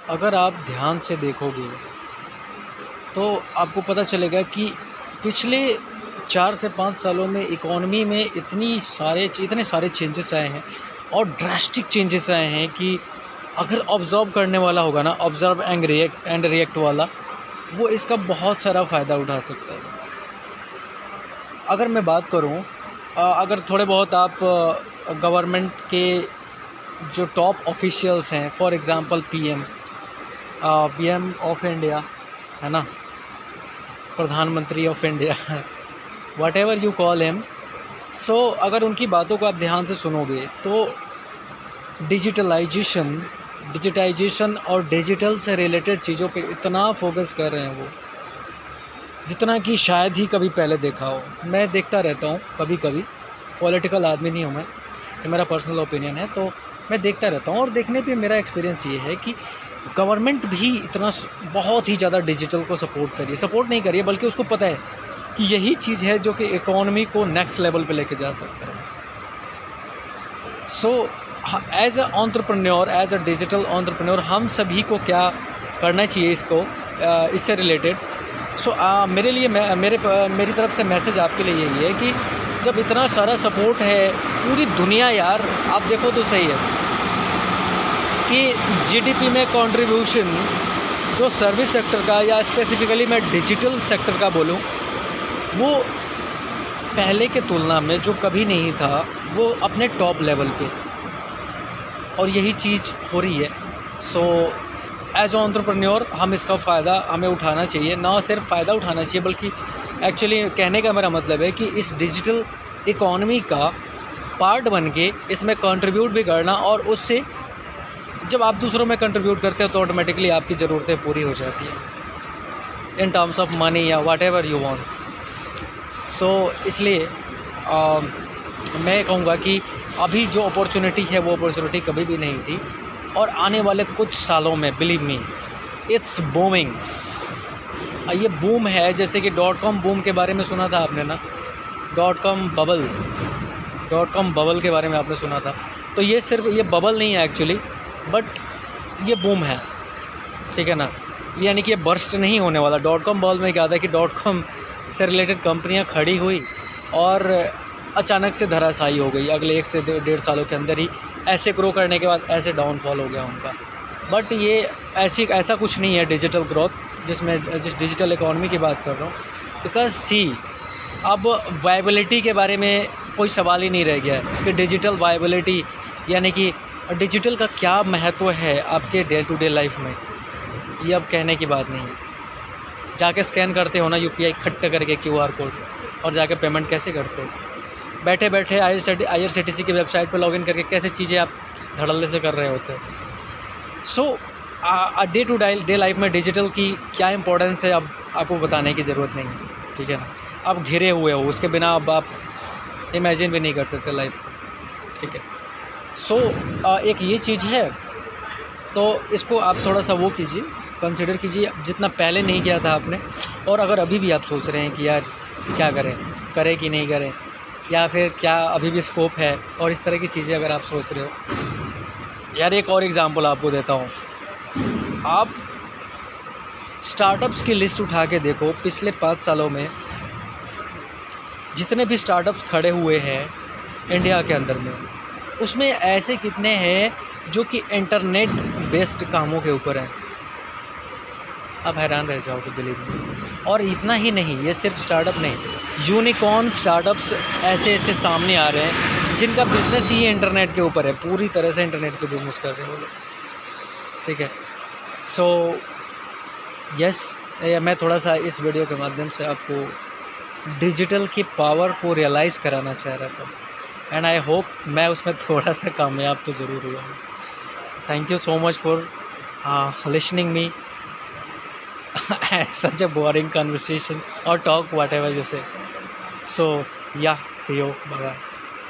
अगर आप ध्यान से देखोगे तो आपको पता चलेगा कि पिछले 4 से 5 सालों में इकॉनमी में इतने सारे चेंजेस आए हैं और ड्रास्टिक चेंजेस आए हैं कि अगर ऑब्ज़र्व करने वाला होगा ना, ऑब्ज़र्व एंड रिएक्ट वाला, वो इसका बहुत सारा फ़ायदा उठा सकता है। अगर मैं बात करूं, अगर थोड़े बहुत आप गवर्नमेंट के जो टॉप ऑफिशियल्स हैं, for example PM of India है ना, प्रधानमंत्री of India whatever you call him, so अगर उनकी बातों को आप ध्यान से सुनोगे तो डिजिटाइजेशन और डिजिटल से रिलेटेड चीज़ों पे इतना फोकस कर रहे हैं वो, जितना कि शायद ही कभी पहले देखा हो। मैं देखता रहता हूँ कभी कभी, पॉलिटिकल आदमी नहीं हूँ मैं, ये मेरा पर्सनल ओपिनियन है, तो मैं देखता रहता हूँ और देखने पे मेरा एक्सपीरियंस ये है कि गवर्नमेंट भी बहुत ही ज़्यादा डिजिटल को सपोर्ट नहीं करिए, बल्कि उसको पता है कि यही चीज़ है जो कि इकोनॉमी को नेक्स्ट लेवल पे लेके जा सकता है। So as a digital entrepreneur हम सभी को क्या करना चाहिए इससे रिलेटेड। मेरे लिए मेरी तरफ से मैसेज आपके लिए यही है कि जब इतना सारा सपोर्ट है पूरी दुनिया, यार आप देखो तो सही है कि जीडीपी में कंट्रीब्यूशन जो सर्विस सेक्टर का, या स्पेसिफिकली मैं डिजिटल सेक्टर का बोलूं, वो पहले के तुलना में जो कभी नहीं था वो अपने टॉप लेवल पे, और यही चीज़ हो रही है। सो एज अ एंटरप्रेन्योर हम इसका फ़ायदा हमें उठाना चाहिए, ना सिर्फ फ़ायदा उठाना चाहिए बल्कि एक्चुअली कहने का मेरा मतलब है कि इस डिजिटल इकॉनमी का पार्ट बन के इसमें कंट्रीब्यूट भी करना, और उससे जब आप दूसरों में कंट्रीब्यूट करते हो तो ऑटोमेटिकली आपकी ज़रूरतें पूरी हो जाती है इन टर्म्स ऑफ मनी या वाट एवर यू वांट। सो इसलिए मैं कहूँगा कि अभी जो अपॉर्चुनिटी है वो अपॉर्चुनिटी कभी भी नहीं थी, और आने वाले कुछ सालों में बिलीव मी इट्स बूमिंग। ये बूम है, जैसे कि .com बूम के बारे में सुना था आपने ना, .com बबल के बारे में आपने सुना था, तो ये सिर्फ ये बबल नहीं है एक्चुअली, बट ये बूम है, ठीक है ना, यानी कि ये बर्स्ट नहीं होने वाला। .com बबल में क्या था कि .com से रिलेटेड कंपनियां खड़ी हुई और अचानक से धराशायी हो गई, अगले 1 से 1.5 सालों के अंदर ही ऐसे ग्रो करने के बाद ऐसे डाउनफॉल हो गया उनका। बट ये ऐसा कुछ नहीं है डिजिटल ग्रोथ, जिस डिजिटल इकॉनमी की बात कर रहा हूँ, बिकॉज अब वायबिलिटी के बारे में कोई सवाल ही नहीं रह गया है कि डिजिटल वायबिलिटी, यानी कि डिजिटल का क्या महत्व है आपके डे टू डे लाइफ में, ये अब कहने की बात नहीं है। जाके स्कैन करते हो ना यूपीआई खट्ट करके QR कोड, और जाके पेमेंट कैसे करते हो, बैठे बैठे IRCTC की वेबसाइट पर लॉगिन करके कैसे चीज़ें आप धड़ल्ले से कर रहे होते हो। सो डे टू डे लाइफ में डिजिटल की क्या इंपॉर्टेंस है अब आपको बताने की ज़रूरत नहीं है, ठीक है ना। आप घिरे हुए हो, उसके बिना अब आप इमेजिन भी नहीं कर सकते लाइफ, ठीक है। सो एक ये चीज़ है, तो इसको आप थोड़ा सा वो कीजिए, कंसिडर कीजिए, जितना पहले नहीं किया था आपने। और अगर अभी भी आप सोच रहे हैं कि यार क्या करें कि नहीं करें, या फिर क्या अभी भी स्कोप है, और इस तरह की चीज़ें अगर आप सोच रहे हो, यार एक और एग्ज़ाम्पल आपको देता हूँ। आप स्टार्टअप्स की लिस्ट उठा के देखो, पिछले 5 सालों में जितने भी स्टार्टअप्स खड़े हुए हैं इंडिया के अंदर में, उसमें ऐसे कितने हैं जो कि इंटरनेट बेस्ड कामों के ऊपर हैं। आप हैरान रह जाओगे, बिलीव मी। और इतना ही नहीं, ये सिर्फ स्टार्टअप नहीं, यूनिकॉर्न स्टार्टअप्स ऐसे सामने आ रहे हैं जिनका बिज़नेस ही इंटरनेट के ऊपर है, पूरी तरह से इंटरनेट पे बिज़नेस कर रहे हैं वो लोग, ठीक है। सो यस, मैं थोड़ा सा इस वीडियो के माध्यम से आपको डिजिटल की पावर को रियलाइज़ कराना चाह रहा था, एंड आई होप मैं उसमें थोड़ा सा कामयाब तो ज़रूर हुआ हूँ। Thank you so much for listening me such a boring conversation or talk, whatever you say. So yeah, see you, bye bye.